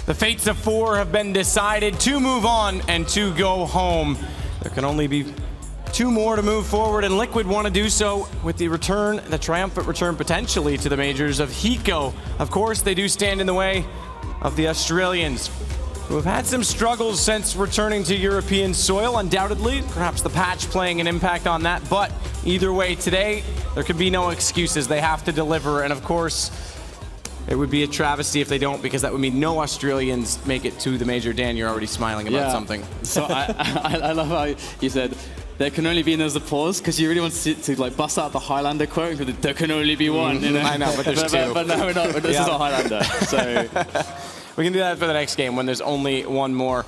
The fates of 4 have been decided. 2 move on and 2 go home. There can only be 2 more to move forward, and Liquid want to do so with the return, the triumphant return potentially to the majors of Hiko. Of course, they do stand in the way of the Australians, who have had some struggles since returning to European soil, undoubtedly. Perhaps the patch playing an impact on that, but either way, today, there could be no excuses. They have to deliver, and of course, it would be a travesty if they don't, because that would mean no Australians make it to the major. Dan, you're already smiling about something. So I love how you said, there can only be another pause, because you really want to like bust out the Highlander quote, because there can only be one. You know? I know, but there's 2. But no, we're not. This is not Highlander. So we can do that for the next game when there's only 1 more.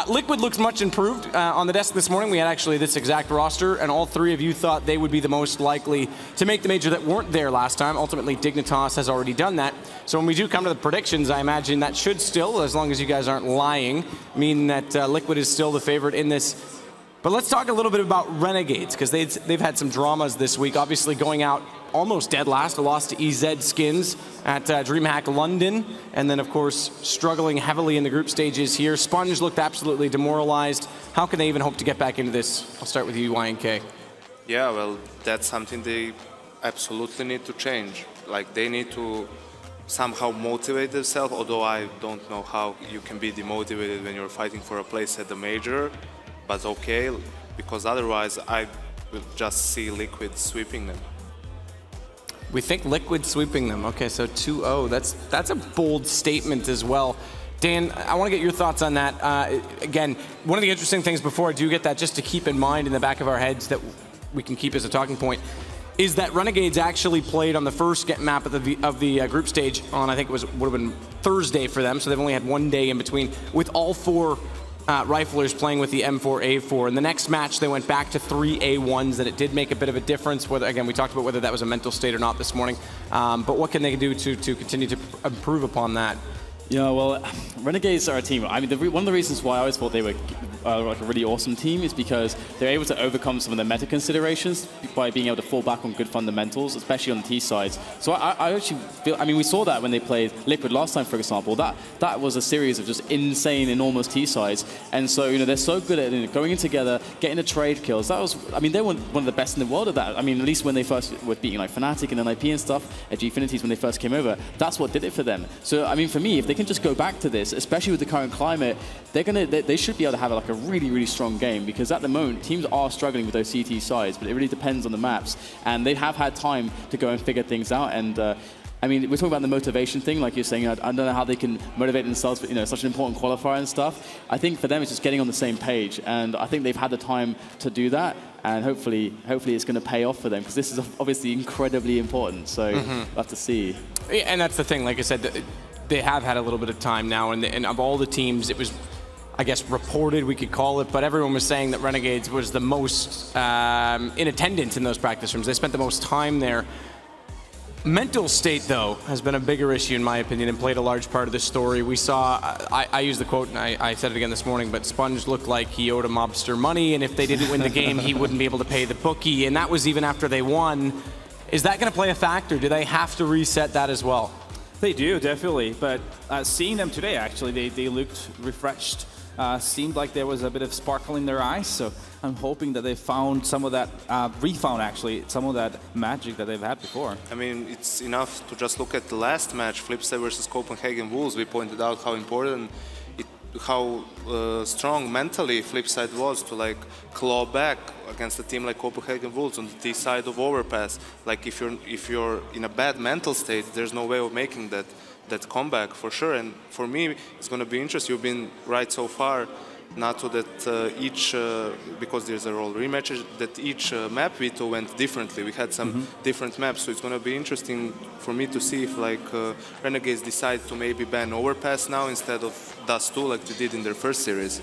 Liquid looks much improved. On the desk this morning, we had actually this exact roster, and all 3 of you thought they would be the most likely to make the major that weren't there last time. Ultimately, Dignitas has already done that. So when we do come to the predictions, I imagine that should still, as long as you guys aren't lying, mean that Liquid is still the favorite in this. But let's talk a little bit about Renegades, because they've had some dramas this week. Obviously going out almost dead last, a loss to EZ Skins at DreamHack London, and then of course struggling heavily in the group stages here. Sponge looked absolutely demoralized. How can they even hope to get back into this? I'll start with you, YNK. Yeah, well, that's something they absolutely need to change. Like, they need to somehow motivate themselves, although I don't know how you can be demotivated when you're fighting for a place at the major. But okay, because otherwise I will just see Liquid sweeping them. We think Liquid sweeping them. Okay, so 2-0. That's a bold statement as well. Dan, I want to get your thoughts on that. Again, one of the interesting things before I do get that, just to keep in mind in the back of our heads that we can keep as a talking point, is that Renegades actually played on the first map of the group stage on, I think it would have been Thursday for them, so they've only had 1 day in between, with all 4 riflers playing with the M4A4. In the next match, they went back to 3 A1s, and it did make a bit of a difference. Whether, again, we talked about whether that was a mental state or not this morning. But what can they do to continue to improve upon that? Yeah, well, Renegades are a team. I mean, one of the reasons why I always thought they were like a really awesome team is because they're able to overcome some of the meta considerations by being able to fall back on good fundamentals, especially on the T sides. So I actually feel, I mean, we saw that when they played Liquid last time, for example. That was a series of just insane, enormous T sides. And so, you know, they're so good at going in together, getting the trade kills. That was, I mean, they were one of the best in the world at that. I mean, at least when they first were beating like Fnatic and NIP and stuff at Gfinities when they first came over, that's what did it for them. So, I mean, for me, if they can just go back to this, especially with the current climate, they should be able to have like a really, really strong game, because at the moment teams are struggling with those CT sides, but it really depends on the maps, and they have had time to go and figure things out. And I mean, we're talking about the motivation thing, like you're saying. I don't know how they can motivate themselves for, you know, such an important qualifier and stuff. I think for them it's just getting on the same page, and I think they've had the time to do that, and hopefully it's going to pay off for them, because this is obviously incredibly important. So we'll have to see. Yeah, and that's the thing, like I said, they have had a little bit of time now, and of all the teams, it was, I guess, reported, we could call it, but everyone was saying that Renegades was the most in attendance in those practice rooms. They spent the most time there. Mental state, though, has been a bigger issue, in my opinion, and played a large part of the story. We saw, I used the quote, and I said it again this morning, but Sponge looked like he owed a mobster money, and if they didn't win the game, he wouldn't be able to pay the bookie, and that was even after they won. Is that going to play a factor? Do they have to reset that as well? They do, definitely, but seeing them today, actually, they looked refreshed. Seemed like there was a bit of sparkle in their eyes, so I'm hoping that they found some of that, refound actually, some of that magic that they've had before. I mean, it's enough to just look at the last match, Flipside versus Copenhagen Wolves. We pointed out how important, how strong mentally Flipside was to like claw back against a team like Copenhagen Wolves on the T side of Overpass. Like if you're in a bad mental state, there's no way of making that comeback for sure. And for me, it's going to be interesting. You've been right so far, Nato, that each, because there's a role rematches, that each map veto went differently. We had some different maps, so it's going to be interesting for me to see if like Renegades decide to maybe ban Overpass now instead of Dust 2 like they did in their first series.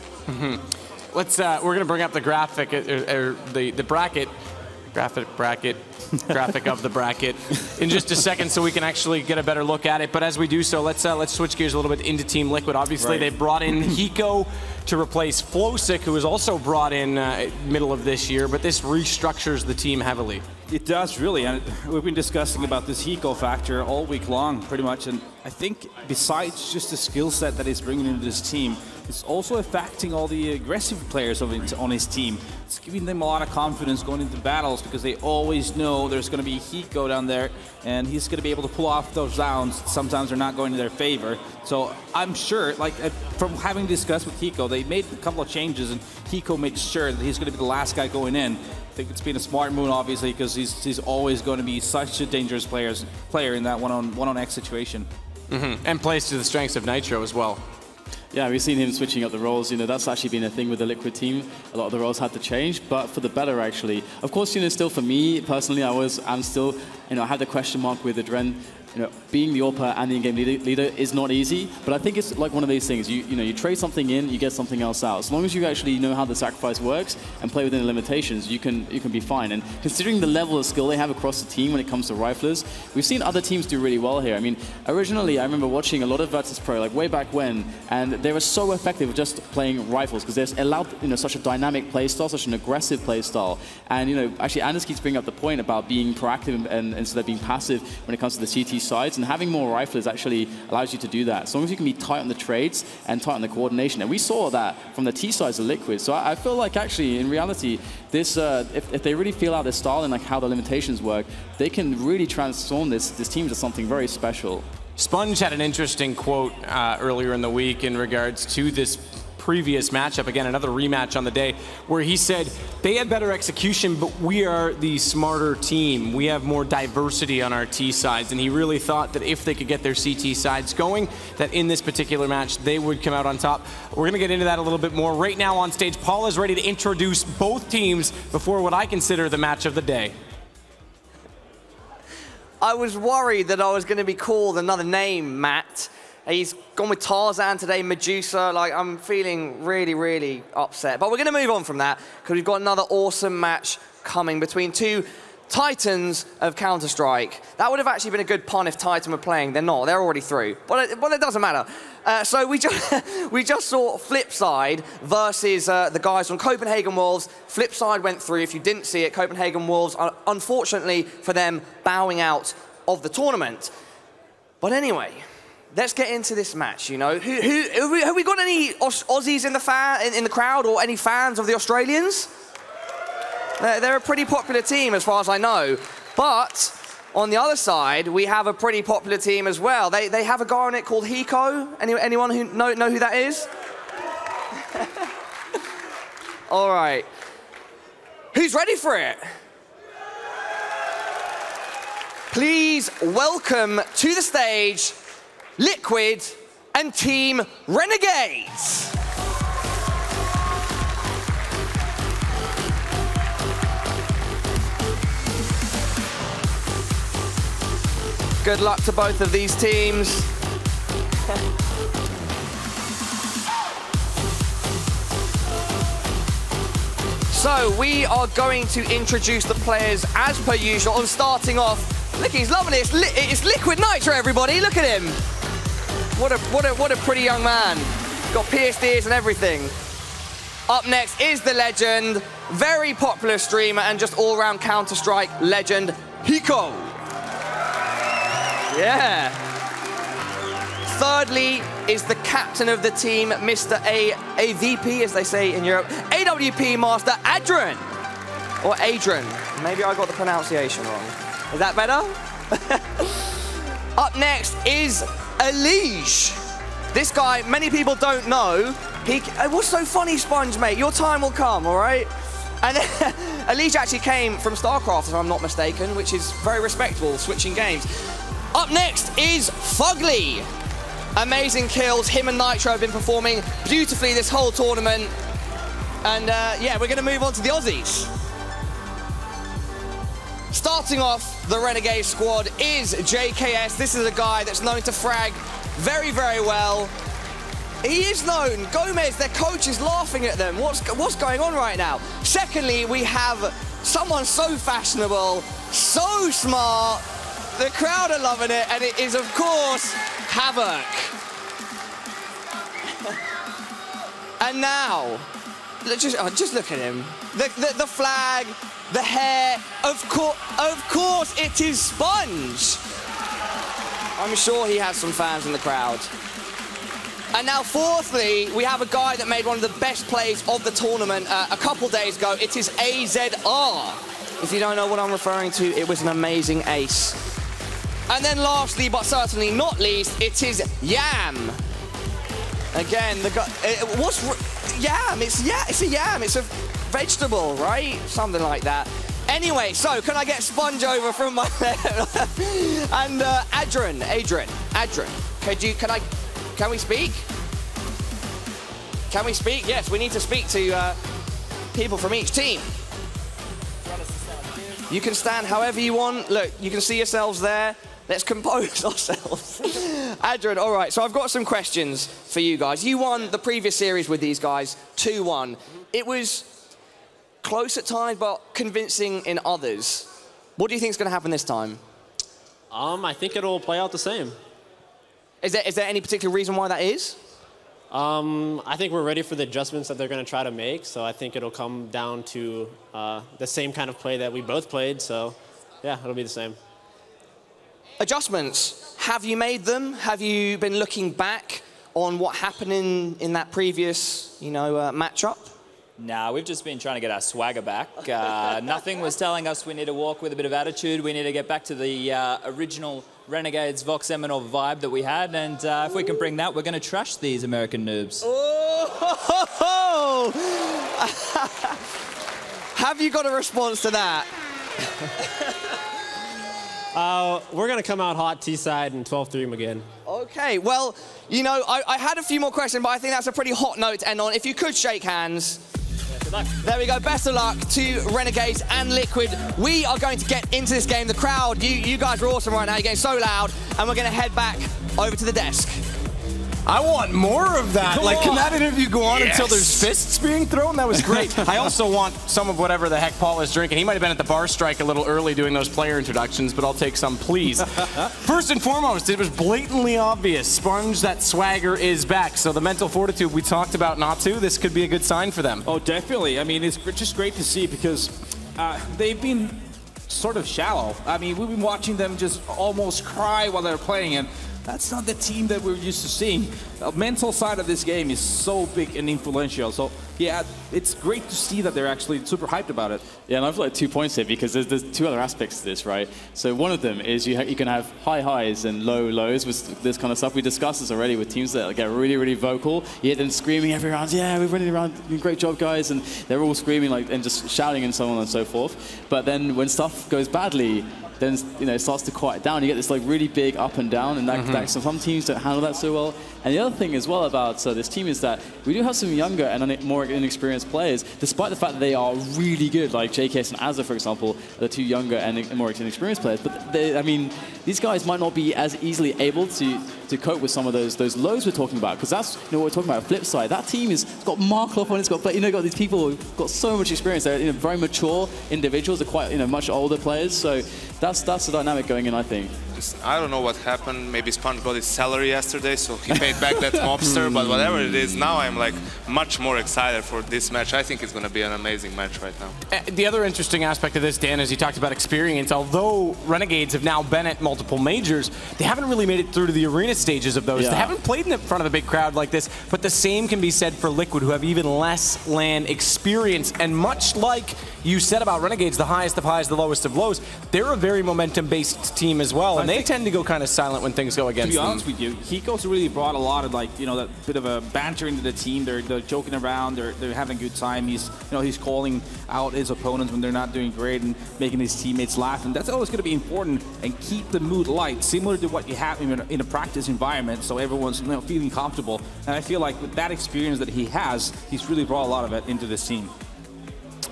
Let's, we're going to bring up the graphic, or the bracket. graphic of the bracket in just a second so we can actually get a better look at it. But as we do so, let's switch gears a little bit into Team Liquid. Obviously, they brought in Hiko to replace Flosic, who was also brought in middle of this year, but this restructures the team heavily. It does, really, and we've been discussing about this Hiko factor all week long, pretty much, and I think besides just the skill set that he's bringing into this team, it's also affecting all the aggressive players on his team. It's giving them a lot of confidence going into battles because they always know there's going to be Hiko down there, and he's going to be able to pull off those rounds. Sometimes they're not going in their favor. So I'm sure, like from having discussed with Hiko, they made a couple of changes, and Hiko made sure that he's going to be the last guy going in. I think it's been a smart move, obviously, because he's always going to be such a dangerous player in that one-on-X situation. And plays to the strengths of Nitro as well. Yeah, we've seen him switching up the roles. You know, that's actually been a thing with the Liquid team. A lot of the roles had to change, but for the better, actually. Of course, you know, still for me personally, I'm still, you know, I have the question mark with Adren. You know, being the AWPer and the in-game leader is not easy, but I think it's like one of these things. You know, you trade something in, you get something else out. As long as you actually know how the sacrifice works and play within the limitations, you can be fine. And considering the level of skill they have across the team when it comes to riflers, we've seen other teams do really well here. I mean, originally I remember watching a lot of Virtus.pro like way back when, and they were so effective with just playing rifles because they're allowed, you know, such a dynamic playstyle, such an aggressive playstyle. And you know, actually Anders keeps bringing up the point about being proactive and instead of being passive when it comes to the CT sides, and having more riflers actually allows you to do that. As long as you can be tight on the trades and tight on the coordination. And we saw that from the T sides of Liquid. So I feel like actually, in reality, this if they really feel out their style and like how the limitations work, they can really transform this team into something very special. Sponge had an interesting quote earlier in the week in regards to this previous matchup, again, another rematch on the day, where he said they had better execution, but we are the smarter team. We have more diversity on our T sides, and he really thought that if they could get their CT sides going, that in this particular match, they would come out on top. We're gonna get into that a little bit more. Right now on stage, Paul is ready to introduce both teams before what I consider the match of the day. I was worried that I was gonna be called another name, Matt. He's gone with Tarzan today, Medusa. Like, I'm feeling really, really upset. But we're going to move on from that because we've got another awesome match coming between two titans of Counter-Strike. That would have actually been a good pun if Titan were playing. They're not. They're already through. But it doesn't matter. So we just saw Flipside versus the guys from Copenhagen Wolves. Flipside went through. If you didn't see it, Copenhagen Wolves, unfortunately for them, bowing out of the tournament. But anyway, let's get into this match. You know, have we got any Aussies in the crowd, or any fans of the Australians? They're a pretty popular team, as far as I know. But on the other side, we have a pretty popular team as well. They have a guy on it called Hiko. Anyone who know who that is? All right. Who's ready for it? Please welcome to the stage Liquid and Team Renegades. Good luck to both of these teams. So we are going to introduce the players as per usual. And starting off, look, he's loving it. It's Liquid Nitro, everybody. Look at him. What a pretty young man. Got pierced ears and everything. Up next is the legend, very popular streamer and just all-round Counter-Strike legend, Hiko. Yeah. Thirdly is the captain of the team, Mr. AVP, as they say in Europe, AWP master Adren. Or Adrian. Maybe I got the pronunciation wrong. Is that better? Up next is Elige. This guy, many people don't know. What's so funny, Sponge, mate? Your time will come, all right? And Elige actually came from StarCraft, if I'm not mistaken, which is very respectable, switching games. Up next is Fugly. Amazing kills. Him and Nitro have been performing beautifully this whole tournament. And yeah, we're going to move on to the Aussies. Starting off the Renegade squad is JKS. This is a guy that's known to frag very, very well. He is known. Gomez, their coach, is laughing at them. What's going on right now? Secondly, we have someone so fashionable, so smart. The crowd are loving it, and it is, of course, Havoc. And now, just look at him. The flag, the hair, of course it is Sponge. I'm sure he has some fans in the crowd. And now, fourthly, we have a guy that made one of the best plays of the tournament a couple days ago. It is AZR. If you don't know what I'm referring to, it was an amazing ace. And then lastly, but certainly not least, it is Yam. Again, the guy, what's yam? It's a yam. It's a vegetable, right? Something like that. Anyway, so can I get Sponge over from my and Adrian. Can we speak? Can we speak? Yes, we need to speak to people from each team. You can stand however you want. Look, you can see yourselves there. Let's compose ourselves. Adrian, all right, so I've got some questions for you guys. You won the previous series with these guys, 2-1. It was close at times, but convincing in others. What do you think is going to happen this time? I think it'll play out the same. Is there any particular reason why that is? I think we're ready for the adjustments that they're going to try to make, so I think it'll come down to the same kind of play that we both played, so yeah, it'll be the same. Adjustments, have you made them? Have you been looking back on what happened in that previous, matchup? Nah, we've just been trying to get our swagger back. Nothing was telling us we need to walk with a bit of attitude. We need to get back to the original Renegades Vox Eminor vibe that we had, and if we can bring that, we're going to trash these American noobs. Oh! Have you got a response to that? We're going to come out hot T-side and 12-3 them again. Okay, well, I had a few more questions, but I think that's a pretty hot note to end on. If you could shake hands. Yeah, good luck. There we go. Best of luck to Renegades and Liquid. We are going to get into this game. The crowd, you guys are awesome right now. You're getting so loud, and we're going to head back over to the desk. I want more of that. Can that interview go on until there's fists being thrown? That was great. I also want some of whatever the heck Paul is drinking. He might have been at the bar strike a little early doing those player introductions, but I'll take some, please. First and foremost, it was blatantly obvious. Sponge, that swagger is back. So the mental fortitude we talked about not to, this could be a good sign for them. Oh, definitely. I mean, it's just great to see because they've been sort of shallow. I mean, we've been watching them just almost cry while they're playing, and that's not the team that we're used to seeing. The mental side of this game is so big and influential. So, yeah, it's great to see that they're actually super hyped about it. Yeah, and I've like 2 points here because there's two other aspects to this, right? So one of them is you can have high highs and low lows with this kind of stuff. We discussed this already with teams that get really, really vocal. You hear them screaming every round, yeah, we're running around, great job, guys. And they're all screaming and just shouting and so on and so forth. But then when stuff goes badly, then it starts to quiet down. You get this really big up and down, and that some teams don't handle that so well. And the other thing as well about this team is that we do have some younger and more inexperienced players, despite the fact that they are really good, like JKS and Azza, for example, the two younger and more inexperienced players. But these guys might not be as easily able to cope with some of those lows we're talking about, because that's what we're talking about. Flip side, that team has got Markov on it, got these people who've got so much experience. They're very mature individuals. They're quite much older players. So that's the dynamic going in, I think. I don't know what happened. Maybe Sponge got his salary yesterday, so he paid back that mobster. But whatever it is, now I'm much more excited for this match. I think it's going to be an amazing match right now. The other interesting aspect of this, Dan, is you talked about experience. Although Renegades have now been at multiple majors, they haven't really made it through to the arena stages of those. Yeah. They haven't played in front of a big crowd like this. But the same can be said for Liquid, who have even less LAN experience. And much like you said about Renegades, the highest of highs, the lowest of lows, they're a very momentum-based team as well. And they tend to go kind of silent when things go against them. To be honest with you, Hiko's really brought a lot of that bit of a banter into the team. They're joking around. They're having a good time. He's calling out his opponents when they're not doing great and making his teammates laugh. And that's always going to be important, and keep the mood light, similar to what you have in a practice environment, so everyone's feeling comfortable. And I feel like with that experience that he has, he's really brought a lot of it into this team.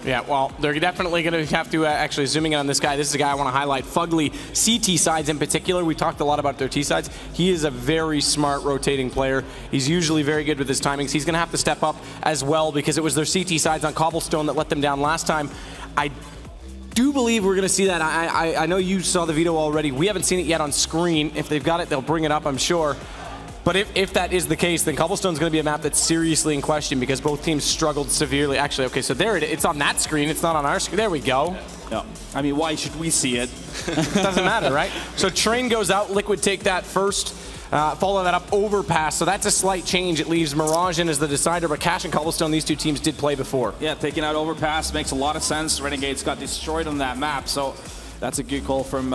Yeah, well, they're definitely going to have to actually zooming in on this guy. This is a guy I want to highlight. Fugly, CT sides in particular. We talked a lot about their T sides. He is a very smart rotating player. He's usually very good with his timings. He's going to have to step up as well because it was their CT sides on Cobblestone that let them down last time. do believe we're going to see that. I know you saw the video already. We haven't seen it yet on screen. If they've got it, they'll bring it up, I'm sure. But if that is the case, then Cobblestone's going to be a map that's seriously in question because both teams struggled severely. Actually, okay, so there it's on that screen. It's not on our screen. There we go. No. I mean, why should we see it? Doesn't matter, right? So Train goes out. Liquid take that first. Follow that up, Overpass. So that's a slight change. It leaves Mirage in as the decider, but Cash and Cobblestone, these two teams did play before. Yeah, taking out Overpass makes a lot of sense. Renegades got destroyed on that map, so that's a good call from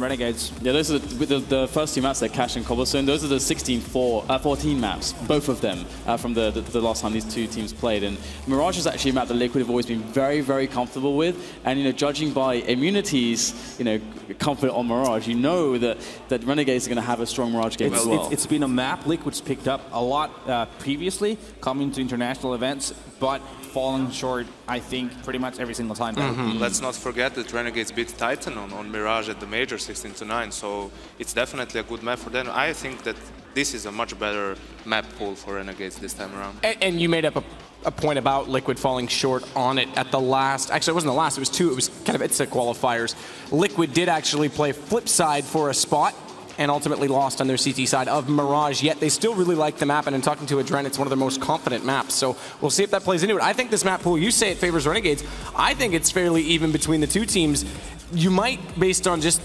Renegades. Yeah, those are the first two maps, they're Cash and Cobblestone. Those are the 14 maps, both of them, from the last time these two teams played. And Mirage is actually a map that Liquid have always been very, very comfortable with. And, you know, judging by immunities, you know, confident on Mirage, you know that Renegades are going to have a strong Mirage game as well. It's been a map Liquid's picked up a lot previously, coming to international events, but falling short, I think, pretty much every single time. Let's not forget that Renegades beat Titan on Mirage at the Major 16-9, so it's definitely a good map for them. I think that this is a much better map pool for Renegades this time around. And you made up a point about Liquid falling short on it at the last. Actually, it wasn't the last, it was two. It was kind of ITSA qualifiers. Liquid did actually play flip side for a spot and ultimately lost on their CT side of Mirage, yet they still really like the map, and in talking to Adren, it's one of their most confident maps, so we'll see if that plays into it. I think this map pool, you say it favors Renegades. I think it's fairly even between the two teams. You might, based on just,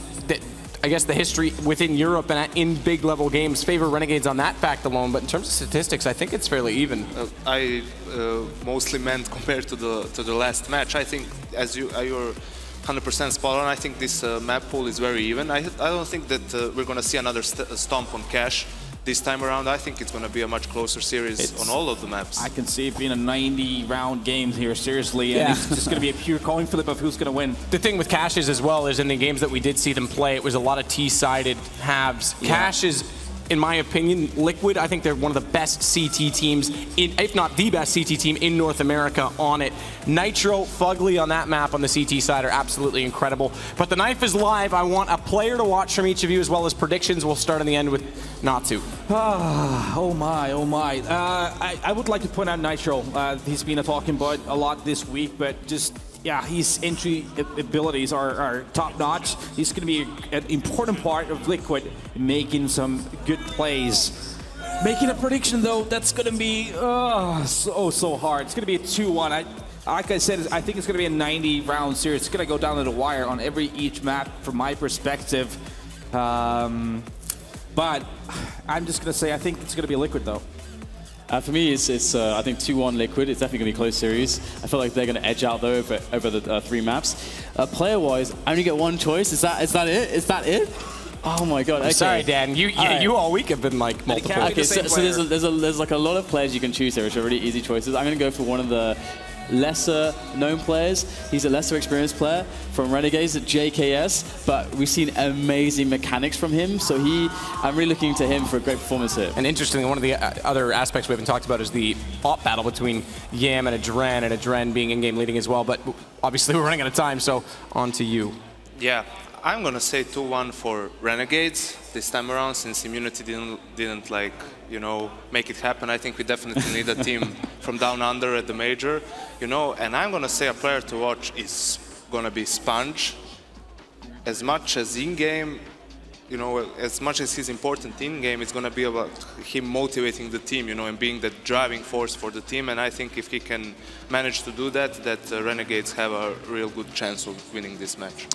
I guess, the history within Europe and in big level games, favor Renegades on that fact alone, but in terms of statistics, I think it's fairly even. I mostly meant compared to the last match. I think, as you're 100% spot on. I think this map pool is very even. I don't think that we're going to see another stomp on Cash this time around. I think it's going to be a much closer series on all of the maps. I can see it being a 90-round game here, seriously, and it's just going to be a pure coin flip of who's going to win. The thing with Cash is, as well, is in the games that we did see them play, it was a lot of T-sided halves. Yeah. Cash is, in my opinion, Liquid. I think they're one of the best CT teams, if not the best CT team in North America on it. Nitro, Fugly on that map on the CT side are absolutely incredible. But the knife is live. I want a player to watch from each of you, as well as predictions. We'll start in the end with Natsu. Oh my, oh my. I would like to point out Nitro. He's been a talking point a lot this week, but just, yeah, his entry abilities are top-notch. He's going to be an important part of Liquid making some good plays. Making a prediction, though, that's going to be so hard. It's going to be a 2-1. Like I said, I think it's going to be a 90-round series. It's going to go down to the wire on each map from my perspective. But I'm just going to say I think it's going to be a Liquid, though. For me, it's I think 2-1 Liquid. It's definitely going to be a close series. I feel like they're going to edge out, though, over the 3 maps. Player-wise, I only get one choice. Is that it? Is that it? Oh my God! Okay. Sorry, Dan. You all week have been like multiple. Okay, so there's like a lot of players you can choose here, which are really easy choices. I'm going to go for one of the lesser known players. He's a lesser experienced player from Renegades at JKS, but we've seen amazing mechanics from him, so I'm really looking to him for a great performance here. And interestingly, one of the other aspects we haven't talked about is the op battle between Yam and Adren being in-game leading as well, but obviously we're running out of time, so on to you. Yeah, I'm gonna say 2-1 for Renegades this time around, since Immunity didn't like, you know, make it happen. I think we definitely need a team from down under at the Major, you know, and I'm gonna say a player to watch is gonna be Sponge. As much as in-game, you know, as much as he's important in-game, it's gonna be about him motivating the team, you know, and being the driving force for the team. And I think if he can manage to do that, Renegades have a real good chance of winning this match.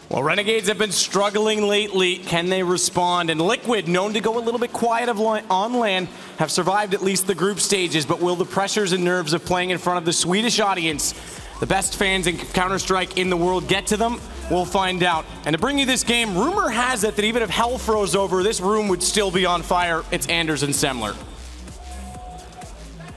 Well, Renegades have been struggling lately. Can they respond? And Liquid, known to go a little bit quiet on LAN, have survived at least the group stages, but will the pressures and nerves of playing in front of the Swedish audience, the best fans in Counter-Strike in the world, get to them? We'll find out. And to bring you this game, rumor has it that even if hell froze over, this room would still be on fire. It's Anders and Semler.